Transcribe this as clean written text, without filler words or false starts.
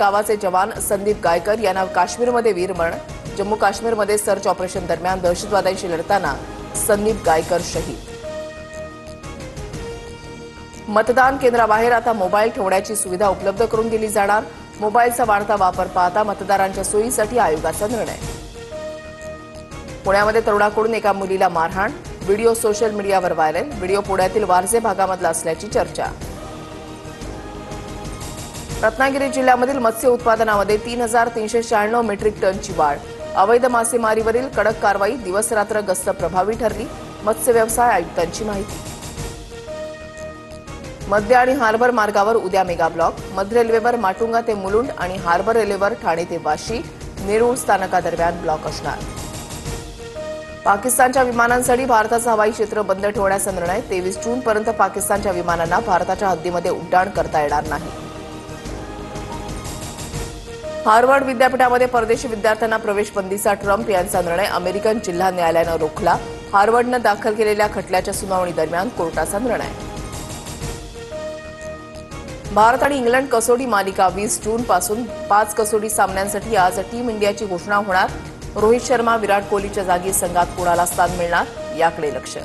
गावाचे जवान संदीप गायकर यांना काश्मीरमध्ये वीरमरण. जम्मू काश्मीरमध्ये सर्च ऑपरेशन दरम्यान दहशतवाद्यांशी लढताना संदीप गायकर शहीद. मतदान केंद्राबाहेर आता मोबाईल ठेवण्याची सुविधा उपलब्ध करून दिली जाणार. मोबाईलचा वाढता वापर पाहता मतदारांच्या सोयीसाठी आयोगाचा निर्णय. पुण्यामध्ये तरुणाकडून एका मुलीला मारहाण. व्हिडिओ सोशल मीडियावर व्हायरल. व्हिडिओ पुण्यातील वारजे भागामधला असल्याची चर्चा. रत्नागिरी जिल्ह्यामधील मत्स्य उत्पादनामध्ये 3,396 मेट्रिक टनची वाढ. अवैध मासेमारीवरील कडक कारवाई. दिवसरात्र गस्त प्रभावी ठरली. मत्स्य व्यवसाय आयुक्तांची माहिती. मध्य आणि हार्बर मार्गावर उद्या मेगा ब्लॉक. मध्य रेल्वेवर माटुंगा ते मुलुंड आणि हार्बर रेल्वेवर ठाणे ते वाशी, नेरूळ स्थानकादरम्यान ब्लॉक असणार. पाकिस्तानच्या विमानांसाठी भारताचं हवाई क्षेत्र बंद ठेवण्याचा निर्णय. 23 जूनपर्यंत पाकिस्तानच्या विमानांना भारताच्या हद्दीमध्ये उड्डाण करता येणार नाही. हार्वर्ड विद्यापीठामध्ये परदेशी विद्यार्थ्यांना प्रवेशबंदीचा ट्रम्प यांचा निर्णय अमेरिकन जिल्हा न्यायालयानं रोखला. हार्वर्डनं दाखल केलेल्या खटल्याच्या सुनावणी दरम्यान कोर्टाचा निर्णय. भारत आणि इंग्लंड कसोटी मालिका 20 जूनपासून 5 कसोटी सामन्यांसाठी आज टीम इंडियाची घोषणा होणार. रोहित शर्मा, विराट कोहलीच्या जागी संघात कोणाला स्थान मिळणार याकडे लक्ष.